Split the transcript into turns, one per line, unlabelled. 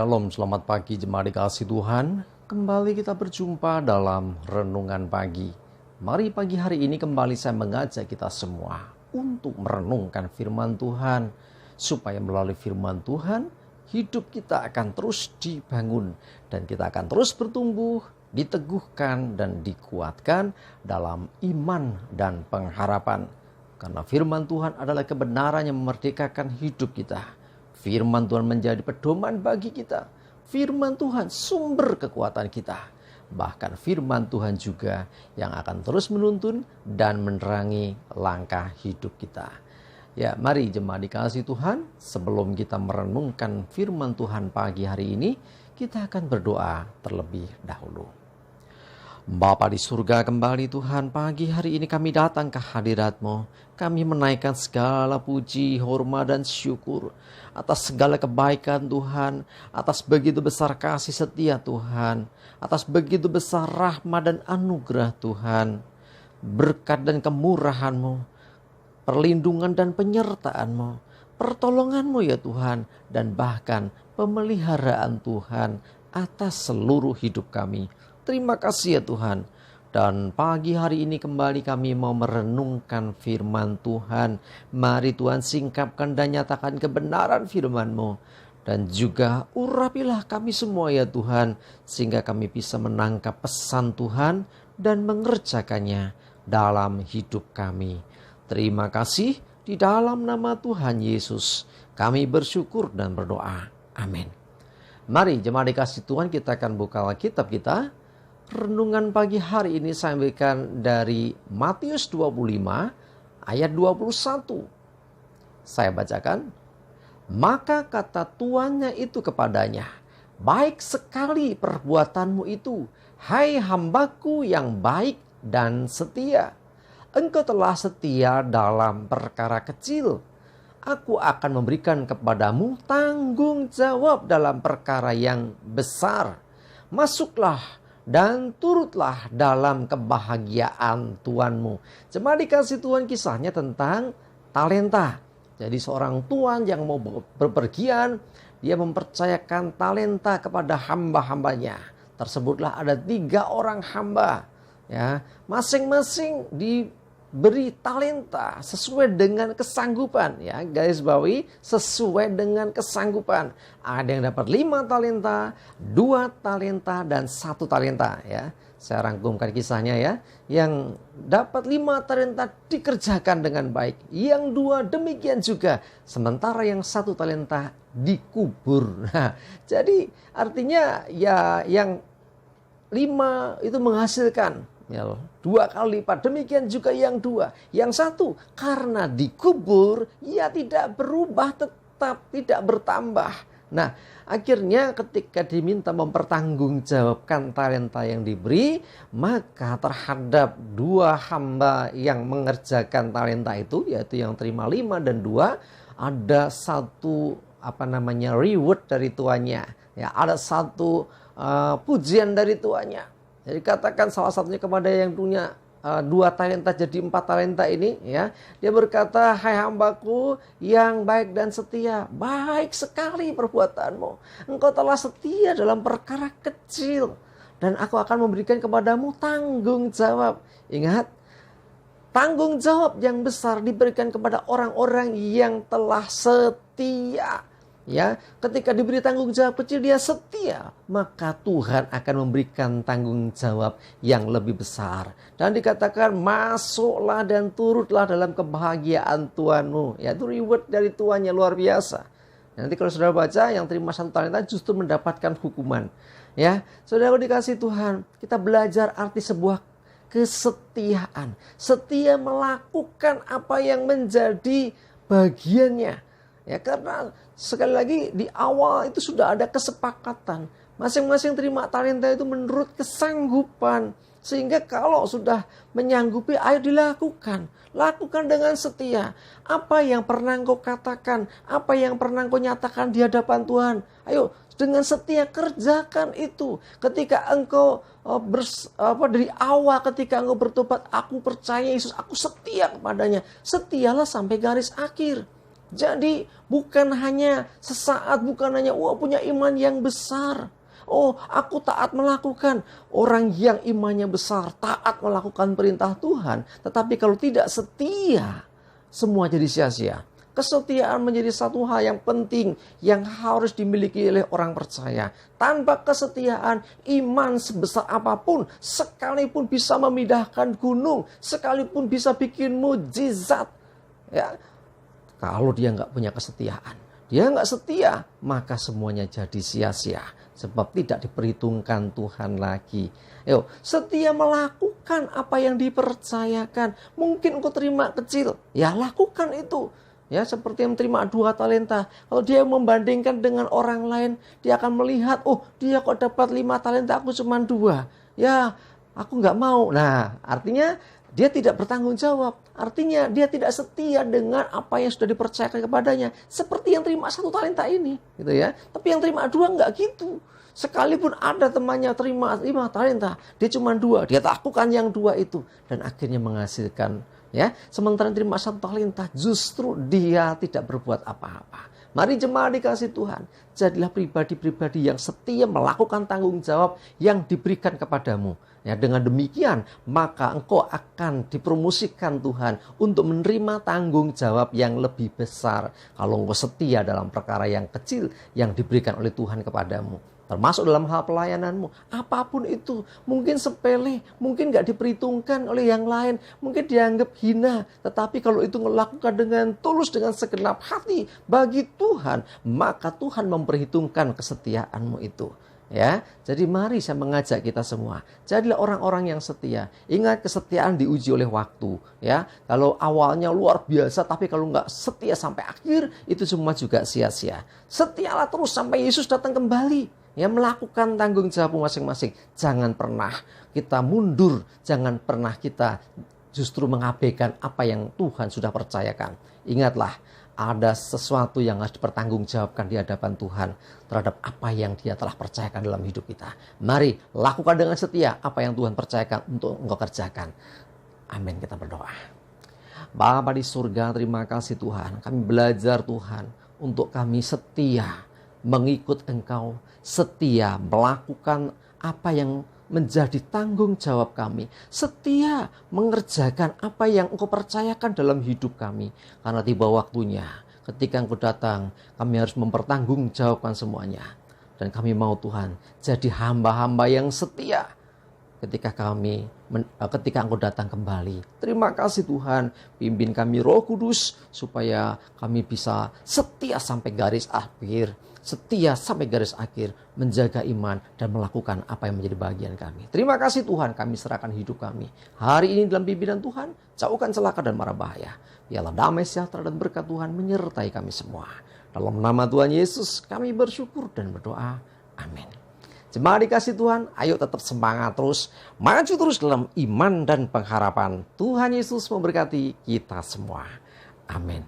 Shalom, selamat pagi jemaat dikasih Tuhan. Kembali kita berjumpa dalam renungan pagi. Mari pagi hari ini kembali saya mengajak kita semua untuk merenungkan firman Tuhan. Supaya melalui firman Tuhan, hidup kita akan terus dibangun. Dan kita akan terus bertumbuh, diteguhkan dan dikuatkan dalam iman dan pengharapan. Karena firman Tuhan adalah kebenaran yang memerdekakan hidup kita. Firman Tuhan menjadi pedoman bagi kita. Firman Tuhan sumber kekuatan kita. Bahkan firman Tuhan juga yang akan terus menuntun dan menerangi langkah hidup kita. Ya, mari jemaat dikasih Tuhan, sebelum kita merenungkan firman Tuhan pagi hari ini, kita akan berdoa terlebih dahulu. Bapa di surga, kembali Tuhan, pagi hari ini kami datang ke hadirat-Mu. Kami menaikkan segala puji, hormat dan syukur atas segala kebaikan Tuhan, atas begitu besar kasih setia Tuhan, atas begitu besar rahmat dan anugerah Tuhan, berkat dan kemurahan-Mu, perlindungan dan penyertaan-Mu, pertolongan-Mu ya Tuhan, dan bahkan pemeliharaan Tuhan atas seluruh hidup kami. Terima kasih ya Tuhan. Dan pagi hari ini kembali kami mau merenungkan firman Tuhan. Mari Tuhan singkapkan dan nyatakan kebenaran firman-Mu. Dan juga urapilah kami semua ya Tuhan. Sehingga kami bisa menangkap pesan Tuhan dan mengerjakannya dalam hidup kami. Terima kasih di dalam nama Tuhan Yesus. Kami bersyukur dan berdoa. Amin. Mari jemaat dikasih Tuhan, kita akan buka Alkitab kita. Renungan pagi hari ini saya ambilkan dari Matius 25 ayat 21. Saya bacakan. Maka kata tuannya itu kepadanya, baik sekali perbuatanmu itu, hai hambaku yang baik dan setia. Engkau telah setia dalam perkara kecil. Aku akan memberikan kepadamu tanggung jawab dalam perkara yang besar. Masuklah dan turutlah dalam kebahagiaan Tuanmu. Jemaat dikasih Tuhan, kisahnya tentang talenta. Jadi seorang tuan yang mau berpergian, dia mempercayakan talenta kepada hamba-hambanya. Tersebutlah ada 3 orang hamba. Ya, masing-masing diberi talenta sesuai dengan kesanggupan, ya garis bawahi, sesuai dengan kesanggupan. Ada yang dapat 5 talenta, 2 talenta dan 1 talenta, ya. Saya rangkumkan kisahnya ya. Yang dapat 5 talenta dikerjakan dengan baik, yang 2 demikian juga, sementara yang 1 talenta dikubur. Nah, jadi artinya ya yang 5 itu menghasilkan 2 kali lipat, demikian juga yang 2. Yang 1 karena dikubur, ia tidak berubah, tetap tidak bertambah. Nah, akhirnya ketika diminta mempertanggungjawabkan talenta yang diberi, maka terhadap 2 hamba yang mengerjakan talenta itu, yaitu yang terima 5 dan 2, ada satu reward dari tuannya. Ya, ada satu pujian dari tuannya. Jadi katakan salah satunya kepada yang punya 2 talenta jadi 4 talenta ini, ya. Dia berkata, hai hambaku yang baik dan setia, baik sekali perbuatanmu. Engkau telah setia dalam perkara kecil, dan aku akan memberikan kepadamu tanggung jawab. Ingat, tanggung jawab yang besar diberikan kepada orang-orang yang telah setia. Ya, ketika diberi tanggung jawab kecil dia setia, maka Tuhan akan memberikan tanggung jawab yang lebih besar. Dan dikatakan masuklah dan turutlah dalam kebahagiaan Tuanmu. Ya, itu reward dari Tuannya luar biasa. Nanti kalau saudara baca, yang terima 1 talenta justru mendapatkan hukuman. Ya, saudara dikasih Tuhan, kita belajar arti sebuah kesetiaan. Setia melakukan apa yang menjadi bagiannya. Ya, karena sekali lagi di awal itu sudah ada kesepakatan. Masing-masing terima talenta itu menurut kesanggupan. Sehingga kalau sudah menyanggupi, ayo dilakukan. Lakukan dengan setia. Apa yang pernah engkau katakan, apa yang pernah engkau nyatakan di hadapan Tuhan, ayo dengan setia kerjakan itu. Ketika engkau dari awal ketika engkau bertobat, aku percaya Yesus, aku setia kepadanya. Setialah sampai garis akhir. Jadi bukan hanya sesaat, bukan hanya punya iman yang besar. Oh, aku taat melakukan. Orang yang imannya besar, taat melakukan perintah Tuhan. Tetapi kalau tidak setia, semua jadi sia-sia. Kesetiaan menjadi satu hal yang penting yang harus dimiliki oleh orang percaya. Tanpa kesetiaan, iman sebesar apapun, sekalipun bisa memindahkan gunung, sekalipun bisa bikin mujizat. Ya, kalau dia nggak punya kesetiaan, dia nggak setia, maka semuanya jadi sia-sia. Sebab tidak diperhitungkan Tuhan lagi. Setia melakukan apa yang dipercayakan. Mungkin engkau terima kecil, ya lakukan itu. Ya, seperti yang terima 2 talenta. Kalau dia membandingkan dengan orang lain, dia akan melihat, dia kok dapat 5 talenta, aku cuma 2. Ya, aku nggak mau. Nah, artinya dia tidak bertanggung jawab. Artinya dia tidak setia dengan apa yang sudah dipercayakan kepadanya. Seperti yang terima 1 talenta ini, gitu ya. Tapi yang terima 2 nggak gitu. Sekalipun ada temannya terima 5 talenta, dia cuma 2. Dia lakukan yang 2 itu dan akhirnya menghasilkan. Ya, sementara terima 1 talenta, justru dia tidak berbuat apa-apa. Mari jemaat dikasih Tuhan, jadilah pribadi-pribadi yang setia melakukan tanggung jawab yang diberikan kepadamu. Ya, dengan demikian, maka engkau akan dipromosikan Tuhan untuk menerima tanggung jawab yang lebih besar. Kalau engkau setia dalam perkara yang kecil yang diberikan oleh Tuhan kepadamu. Termasuk dalam hal pelayananmu. Apapun itu. Mungkin sepele. Mungkin gak diperhitungkan oleh yang lain. Mungkin dianggap hina. Tetapi kalau itu melakukan dengan tulus, dengan segenap hati bagi Tuhan, maka Tuhan memperhitungkan kesetiaanmu itu. Ya, jadi mari saya mengajak kita semua. Jadilah orang-orang yang setia. Ingat, kesetiaan diuji oleh waktu. Ya, kalau awalnya luar biasa, tapi kalau nggak setia sampai akhir, itu semua juga sia-sia. Setialah terus sampai Yesus datang kembali. Ya, melakukan tanggung jawab masing-masing. Jangan pernah kita mundur. Jangan pernah kita justru mengabaikan apa yang Tuhan sudah percayakan. Ingatlah, ada sesuatu yang harus dipertanggungjawabkan di hadapan Tuhan terhadap apa yang Dia telah percayakan dalam hidup kita. Mari lakukan dengan setia apa yang Tuhan percayakan untuk engkau kerjakan. Amin, kita berdoa. Bapa di surga, terima kasih Tuhan. Kami belajar Tuhan untuk kami setia mengikut Engkau, setia melakukan apa yang menjadi tanggung jawab kami, setia mengerjakan apa yang Engkau percayakan dalam hidup kami. Karena tiba waktunya, ketika Engkau datang, kami harus mempertanggungjawabkan semuanya. Dan kami mau Tuhan jadi hamba-hamba yang setia ketika Engkau datang kembali. Terima kasih Tuhan, pimpin kami Roh Kudus supaya kami bisa setia sampai garis akhir. Setia sampai garis akhir, menjaga iman dan melakukan apa yang menjadi bagian kami. Terima kasih Tuhan, kami serahkan hidup kami hari ini dalam pimpinan Tuhan. Jauhkan celaka dan mara bahaya. Biarlah damai sejahtera dan berkat Tuhan menyertai kami semua. Dalam nama Tuhan Yesus kami bersyukur dan berdoa. Amin. Jemaat dikasih Tuhan, ayo tetap semangat terus, maju terus dalam iman dan pengharapan. Tuhan Yesus memberkati kita semua. Amin.